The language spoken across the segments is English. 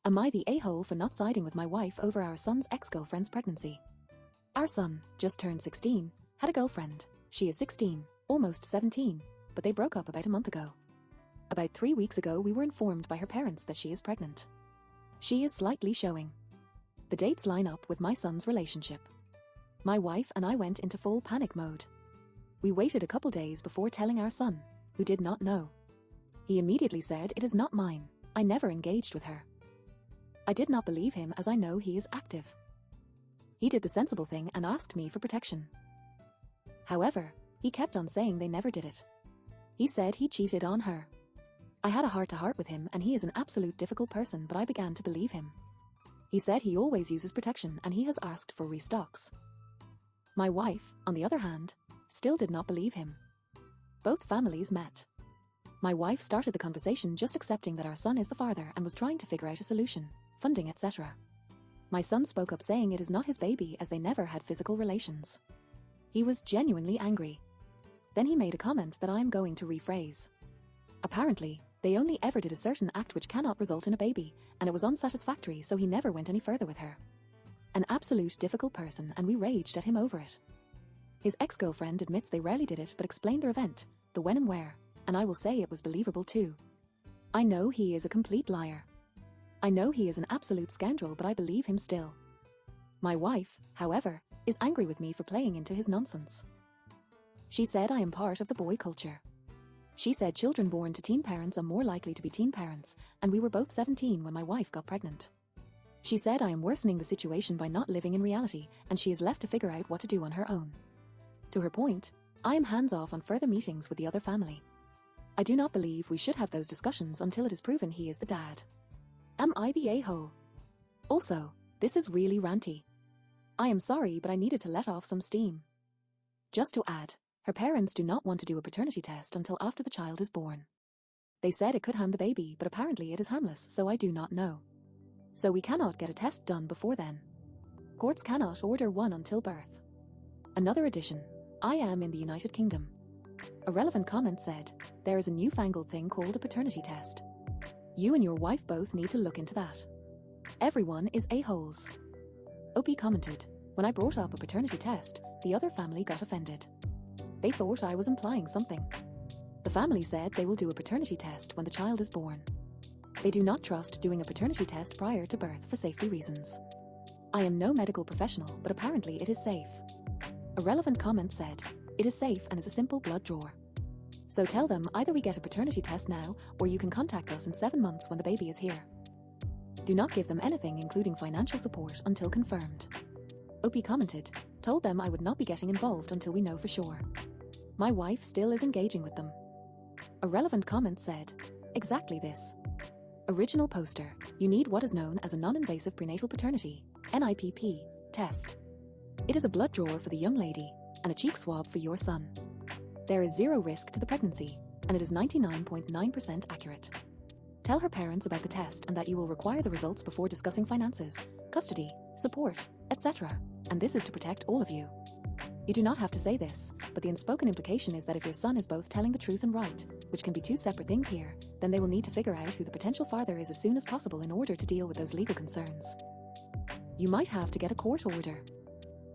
Am I the a-hole for not siding with my wife over our son's ex-girlfriend's pregnancy? Our son, just turned 16, had a girlfriend. She is 16, almost 17, but they broke up about a month ago. About 3 weeks ago we were informed by her parents that she is pregnant. She is slightly showing. The dates line up with my son's relationship. My wife and I went into full panic mode. We waited a couple days before telling our son, who did not know. He immediately said, "It is not mine. I never engaged with her." I did not believe him as I know he is active. He did the sensible thing and asked me for protection. However, he kept on saying they never did it. He said he cheated on her. I had a heart-to-heart with him and he is an absolute difficult person, but I began to believe him. He said he always uses protection and he has asked for restocks. My wife, on the other hand, still did not believe him. Both families met. My wife started the conversation just accepting that our son is the father and was trying to figure out a solution, funding, etc. My son spoke up saying it is not his baby as they never had physical relations. He was genuinely angry. Then he made a comment that I am going to rephrase. Apparently, they only ever did a certain act which cannot result in a baby, and it was unsatisfactory, so he never went any further with her. An absolute difficult person, and we raged at him over it. His ex-girlfriend admits they rarely did it but explained their event, the when and where, and I will say it was believable too. I know he is a complete liar. I know he is an absolute scoundrel, but I believe him still. My wife, however, is angry with me for playing into his nonsense. She said I am part of the boy culture. She said children born to teen parents are more likely to be teen parents, and we were both 17 when my wife got pregnant. She said I am worsening the situation by not living in reality, and she is left to figure out what to do on her own. To her point, I am hands-off on further meetings with the other family. I do not believe we should have those discussions until it is proven he is the dad. Am I the a-hole? Also, this is really ranty. I am sorry, but I needed to let off some steam. Just to add, her parents do not want to do a paternity test until after the child is born. They said it could harm the baby, but apparently it is harmless, so I do not know. So we cannot get a test done before then. Courts cannot order one until birth. Another addition, I am in the United Kingdom. A relevant comment said, there is a newfangled thing called a paternity test. You and your wife both need to look into that. Everyone is a-holes. Opie commented, when I brought up a paternity test, the other family got offended. They thought I was implying something. The family said they will do a paternity test when the child is born. They do not trust doing a paternity test prior to birth for safety reasons. I am no medical professional, but apparently it is safe. A relevant comment said, it is safe and is a simple blood draw. So tell them either we get a paternity test now, or you can contact us in 7 months when the baby is here. Do not give them anything including financial support until confirmed. Opie commented, told them I would not be getting involved until we know for sure. My wife still is engaging with them. A relevant comment said, exactly this. Original poster, you need what is known as a non-invasive prenatal paternity, NIPP, test. It is a blood draw for the young lady, and a cheek swab for your son. There is zero risk to the pregnancy, and it is 99.9% accurate. Tell her parents about the test and that you will require the results before discussing finances, custody, support, etc., and this is to protect all of you. You do not have to say this, but the unspoken implication is that if your son is both telling the truth and right, which can be two separate things here, then they will need to figure out who the potential father is as soon as possible in order to deal with those legal concerns. You might have to get a court order.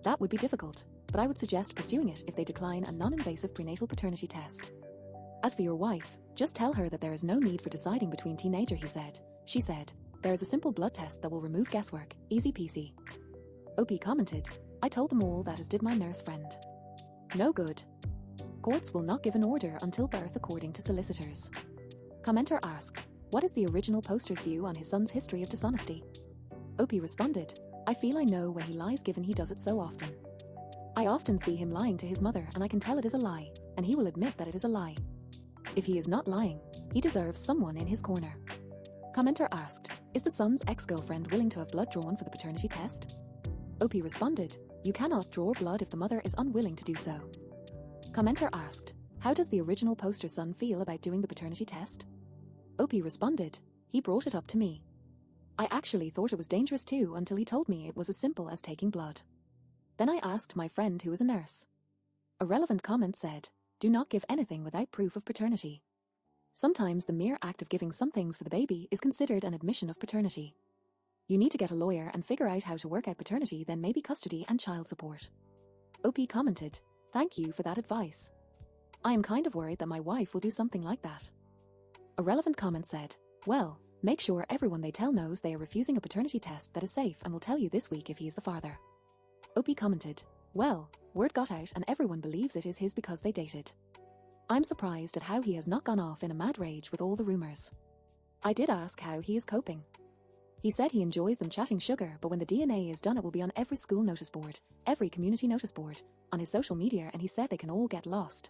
That would be difficult, but I would suggest pursuing it if they decline a non-invasive prenatal paternity test. As for your wife, just tell her that there is no need for deciding between teenager, he said. She said, there is a simple blood test that will remove guesswork, easy peasy. Opie commented, I told them all that, as did my nurse friend. No good. Courts will not give an order until birth according to solicitors. Commenter asked, what is the original poster's view on his son's history of dishonesty? Opie responded, I feel I know when he lies given he does it so often. I often see him lying to his mother and I can tell it is a lie, and he will admit that it is a lie. If he is not lying, he deserves someone in his corner. Commenter asked, is the son's ex-girlfriend willing to have blood drawn for the paternity test? Opie responded, you cannot draw blood if the mother is unwilling to do so. Commenter asked, how does the original poster son feel about doing the paternity test? Opie responded, he brought it up to me. I actually thought it was dangerous too until he told me it was as simple as taking blood. Then I asked my friend who is a nurse. A relevant comment said, do not give anything without proof of paternity. Sometimes the mere act of giving some things for the baby is considered an admission of paternity. You need to get a lawyer and figure out how to work out paternity, then maybe custody and child support. OP commented, "Thank you for that advice. I am kind of worried that my wife will do something like that." A relevant comment said, "Well, make sure everyone they tell knows they are refusing a paternity test that is safe and will tell you this week if he is the father." OP commented, "Well, word got out and everyone believes it is his because they dated. I'm surprised at how he has not gone off in a mad rage with all the rumors. I did ask how he is coping. He said he enjoys them chatting sugar, but when the DNA is done it will be on every school notice board, every community notice board, on his social media, and he said they can all get lost."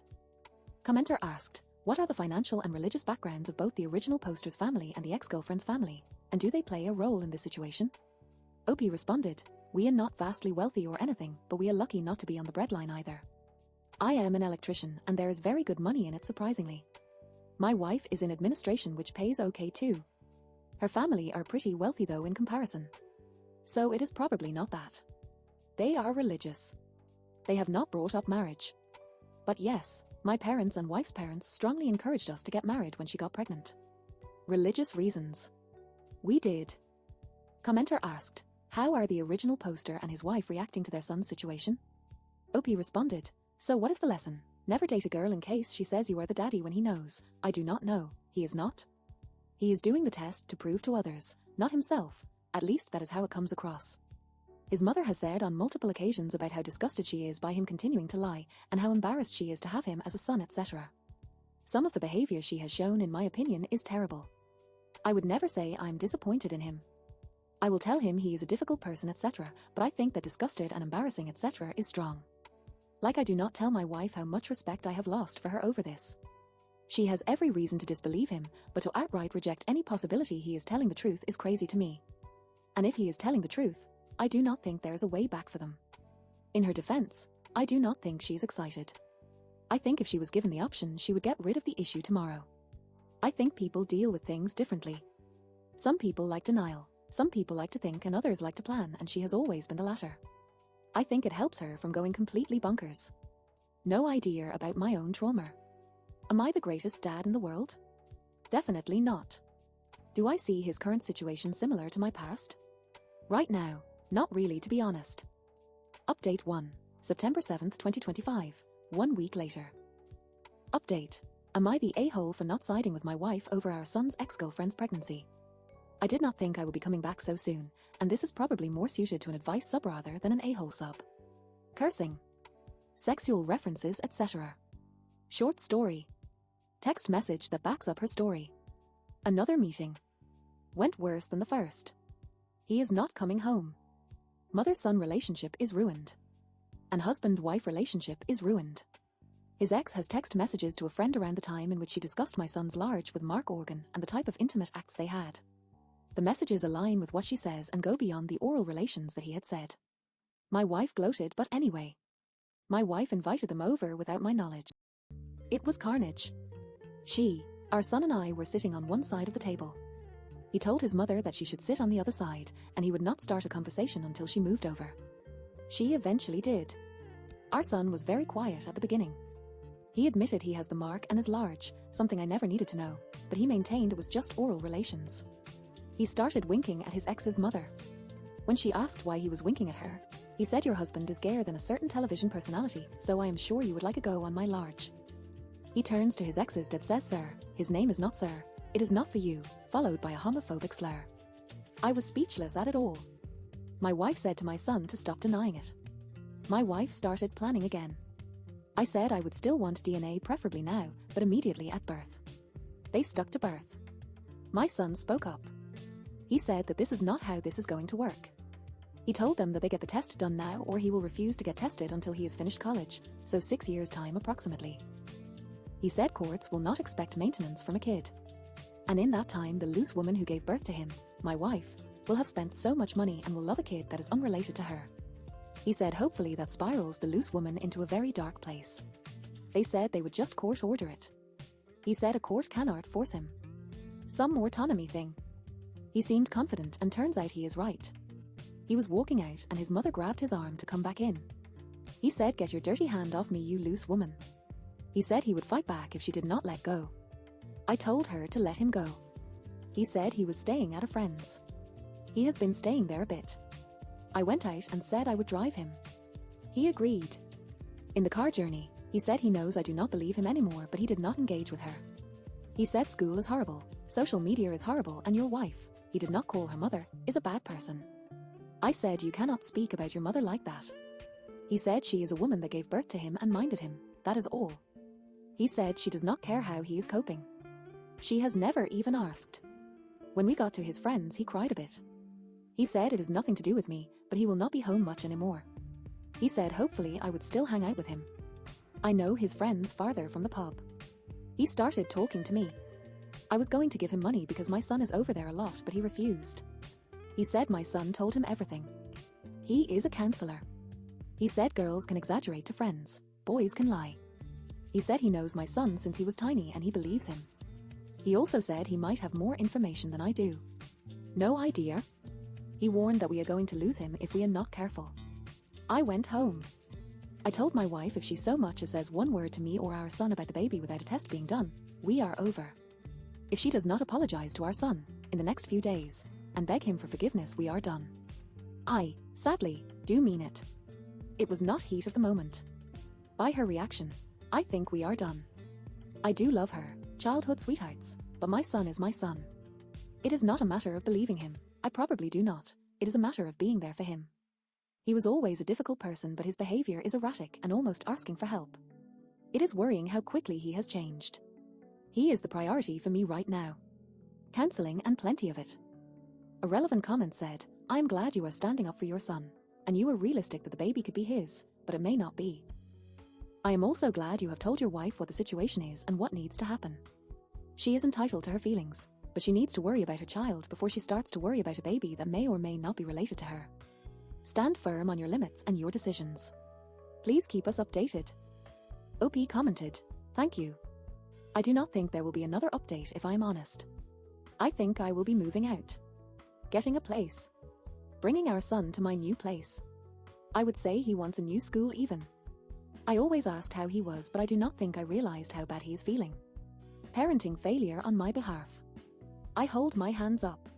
Commenter asked, "What are the financial and religious backgrounds of both the original poster's family and the ex-girlfriend's family, and do they play a role in this situation?" OP responded, "We are not vastly wealthy or anything, but we are lucky not to be on the breadline either. I am an electrician and there is very good money in it surprisingly. My wife is in administration which pays okay too. Her family are pretty wealthy though in comparison. So it is probably not that. They are religious. They have not brought up marriage. But yes, my parents and wife's parents strongly encouraged us to get married when she got pregnant. Religious reasons. We did." Commenter asked, "How are the original poster and his wife reacting to their son's situation?" OP responded, "So what is the lesson? Never date a girl in case she says you are the daddy when he knows. I do not know. He is not. He is doing the test to prove to others, not himself. At least that is how it comes across. His mother has said on multiple occasions about how disgusted she is by him continuing to lie and how embarrassed she is to have him as a son, etc. Some of the behavior she has shown, in my opinion, is terrible. I would never say I'm disappointed in him. I will tell him he is a difficult person, etc., but I think that disgusted and embarrassing, etc. is strong. Like, I do not tell my wife how much respect I have lost for her over this. She has every reason to disbelieve him, but to outright reject any possibility he is telling the truth is crazy to me. And if he is telling the truth, I do not think there is a way back for them. In her defense, I do not think she's excited. I think if she was given the option, she would get rid of the issue tomorrow. I think people deal with things differently. Some people like denial, some people like to think, and others like to plan, and she has always been the latter. I think it helps her from going completely bonkers. No idea about my own trauma. Am I the greatest dad in the world? Definitely not. Do I see his current situation similar to my past? Right now, not really, to be honest. Update 1, September 7th, 2025, 1 week later. Update: Am I the a-hole for not siding with my wife over our son's ex-girlfriend's pregnancy? I did not think I would be coming back so soon, and this is probably more suited to an advice sub rather than an a-hole sub. Cursing, sexual references, etc. Short story. Text message that backs up her story. Another meeting. Went worse than the first. He is not coming home. Mother-son relationship is ruined. And husband-wife relationship is ruined. His ex has text messages to a friend around the time in which she discussed my son's large with Mark Organ and the type of intimate acts they had. The messages align with what she says and go beyond the oral relations that he had said. My wife gloated, but anyway. My wife invited them over without my knowledge. It was carnage. Our son and I were sitting on one side of the table. He told his mother that she should sit on the other side, and he would not start a conversation until she moved over. She eventually did. Our son was very quiet at the beginning. He admitted he has the mark and is large, something I never needed to know, but he maintained it was just oral relations. He started winking at his ex's mother. When she asked why he was winking at her, he said, "Your husband is gayer than a certain television personality, so I am sure you would like a go on my large." He turns to his ex's that says, "Sir, his name is not Sir, it is not for you," followed by a homophobic slur. I was speechless at it all. My wife said to my son to stop denying it. My wife started planning again. I said I would still want DNA, preferably now, but immediately at birth. They stuck to birth. My son spoke up. He said that this is not how this is going to work. He told them that they get the test done now or he will refuse to get tested until he has finished college, so 6 years' time approximately. He said courts will not expect maintenance from a kid. And in that time, the loose woman who gave birth to him, my wife, will have spent so much money and will love a kid that is unrelated to her. He said hopefully that spirals the loose woman into a very dark place. They said they would just court order it. He said a court cannot force him. Some autonomy thing. He seemed confident, and turns out he is right. He was walking out and his mother grabbed his arm to come back in. He said, "Get your dirty hand off me, you loose woman." He said he would fight back if she did not let go. I told her to let him go. He said he was staying at a friend's. He has been staying there a bit. I went out and said I would drive him. He agreed. In the car journey, he said he knows I do not believe him anymore, but he did not engage with her. He said school is horrible, social media is horrible, and your wife, he did not call her mother, is a bad person. I said you cannot speak about your mother like that. He said she is a woman that gave birth to him and minded him, that is all. He said she does not care how he is coping. She has never even asked. When we got to his friends, he cried a bit. He said it is nothing to do with me, but he will not be home much anymore. He said hopefully I would still hang out with him. I know his friends farther from the pub. He started talking to me. I was going to give him money because my son is over there a lot, but he refused. He said my son told him everything. He is a counselor. He said girls can exaggerate to friends, boys can lie. He said he knows my son since he was tiny and he believes him. He also said he might have more information than I do. No idea. He warned that we are going to lose him if we are not careful. I went home. I told my wife if she so much as says one word to me or our son about the baby without a test being done, we are over. If she does not apologize to our son in the next few days and beg him for forgiveness, we are done. I, sadly, do mean it. It was not heat of the moment. By her reaction, I think we are done. I do love her, childhood sweethearts, but my son is my son. It is not a matter of believing him, I probably do not, it is a matter of being there for him. He was always a difficult person, but his behavior is erratic and almost asking for help. It is worrying how quickly he has changed. He is the priority for me right now. Counseling and plenty of it. A relevant comment said, I am glad you are standing up for your son, and you are realistic that the baby could be his, but it may not be. I am also glad you have told your wife what the situation is and what needs to happen. She is entitled to her feelings, but she needs to worry about her child before she starts to worry about a baby that may or may not be related to her. Stand firm on your limits and your decisions. Please keep us updated. OP commented, thank you. I do not think there will be another update if I am honest. I think I will be moving out. Getting a place. Bringing our son to my new place. I would say he wants a new school even. I always asked how he was, but I do not think I realized how bad he is feeling. Parenting failure on my behalf. I hold my hands up.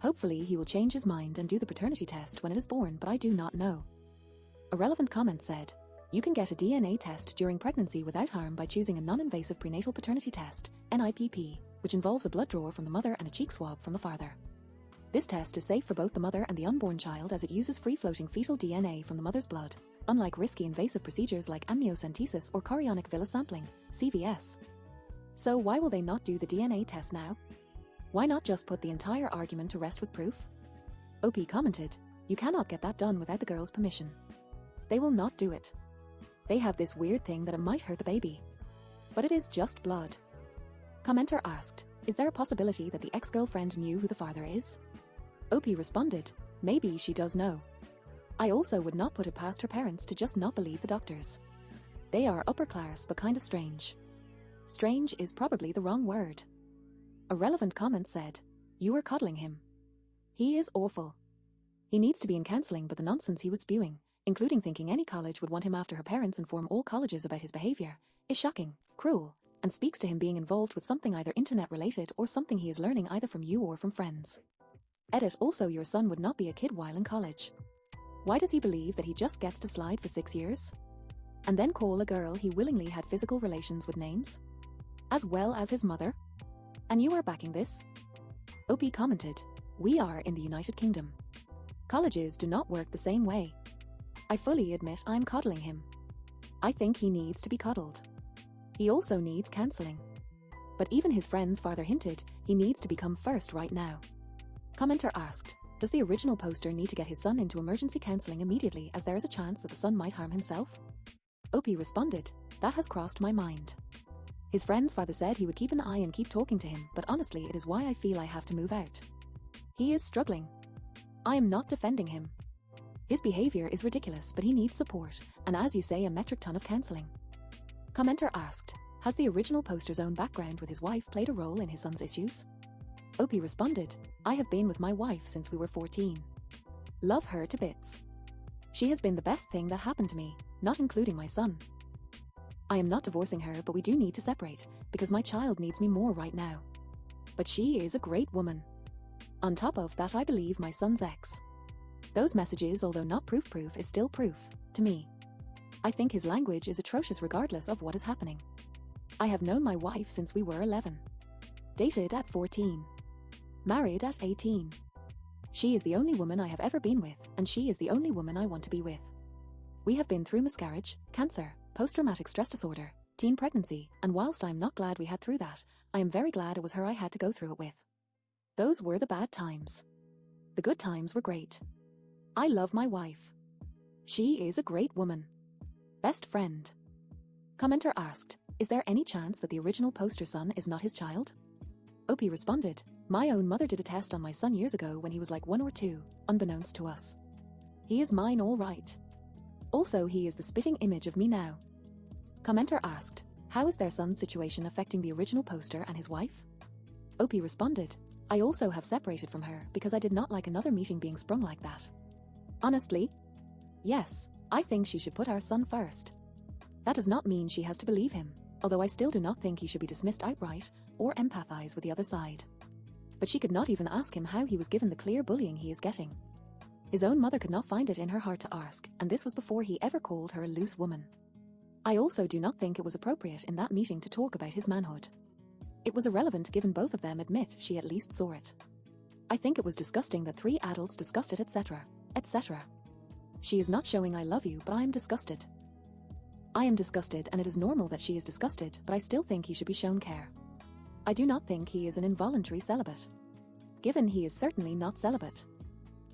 Hopefully he will change his mind and do the paternity test when it is born, but I do not know. A relevant comment said, you can get a DNA test during pregnancy without harm by choosing a non-invasive prenatal paternity test, NIPP, which involves a blood draw from the mother and a cheek swab from the father. This test is safe for both the mother and the unborn child as it uses free-floating fetal DNA from the mother's blood, unlike risky invasive procedures like amniocentesis or chorionic villus sampling, CVS. So why will they not do the DNA test now? Why not just put the entire argument to rest with proof? OP commented, you cannot get that done without the girl's permission. They will not do it. They have this weird thing that it might hurt the baby. But it is just blood. Commenter asked, is there a possibility that the ex-girlfriend knew who the father is? OP responded, maybe she does know. I also would not put it past her parents to just not believe the doctors. They are upper class but kind of strange. Strange is probably the wrong word. A relevant comment said, you were coddling him. He is awful. He needs to be in counseling, but the nonsense he was spewing, including thinking any college would want him after her parents inform all colleges about his behavior, is shocking, cruel, and speaks to him being involved with something either internet related or something he is learning either from you or from friends. Edit, also your son would not be a kid while in college. Why does he believe that he just gets to slide for 6 years? And then call a girl he willingly had physical relations with names? As well as his mother? And you are backing this? OP commented, we are in the United Kingdom. Colleges do not work the same way. I fully admit I'm coddling him. I think he needs to be coddled. He also needs counseling. But even his friends farther hinted he needs to become first right now. Commenter asked, does the original poster need to get his son into emergency counseling immediately as there is a chance that the son might harm himself? OP responded, that has crossed my mind. His friend's father said he would keep an eye and keep talking to him, but honestly it is why I feel I have to move out. He is struggling. I am not defending him. His behavior is ridiculous, but he needs support, and as you say, a metric ton of counseling. Commenter asked, has the original poster's own background with his wife played a role in his son's issues? OP responded, I have been with my wife since we were 14. Love her to bits. She has been the best thing that happened to me, not including my son. I am not divorcing her, but we do need to separate, because my child needs me more right now. But she is a great woman. On top of that, I believe my son's ex. Those messages, although not proof, is still proof, to me. I think his language is atrocious regardless of what is happening. I have known my wife since we were 11. Dated at 14. Married at 18. She is the only woman I have ever been with, and she is the only woman I want to be with. We have been through miscarriage, cancer, post-traumatic stress disorder, teen pregnancy, and whilst I'm not glad we had through that, I am very glad it was her I had to go through it with. Those were the bad times. The good times were great. I love my wife. She is a great woman. Best friend. Commenter asked, is there any chance that the original poster son is not his child? Opie responded, my own mother did a test on my son years ago when he was like 1 or 2, unbeknownst to us. He is mine all right. Also, he is the spitting image of me now. Commenter asked, how is their son's situation affecting the original poster and his wife? Opie responded, I also have separated from her because I did not like another meeting being sprung like that. Honestly? Yes, I think she should put our son first. That does not mean she has to believe him, although I still do not think he should be dismissed outright or empathize with the other side. But she could not even ask him how he was given the clear bullying he is getting. His own mother could not find it in her heart to ask, and this was before he ever called her a loose woman. I also do not think it was appropriate in that meeting to talk about his manhood. It was irrelevant given both of them admit she at least saw it. I think it was disgusting that 3 adults discussed it, etc., etc. She is not showing I love you, but I am disgusted. I am disgusted, and it is normal that she is disgusted, but I still think he should be shown care. I do not think he is an involuntary celibate. Given he is certainly not celibate.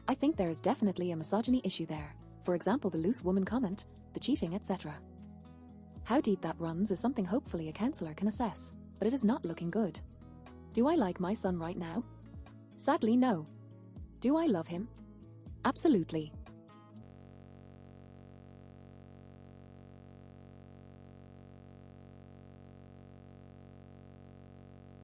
I think there is definitely a misogyny issue there, for example the loose woman comment, the cheating, etc. How deep that runs is something hopefully a counsellor can assess, but it is not looking good. Do I like my son right now? Sadly no. Do I love him? Absolutely.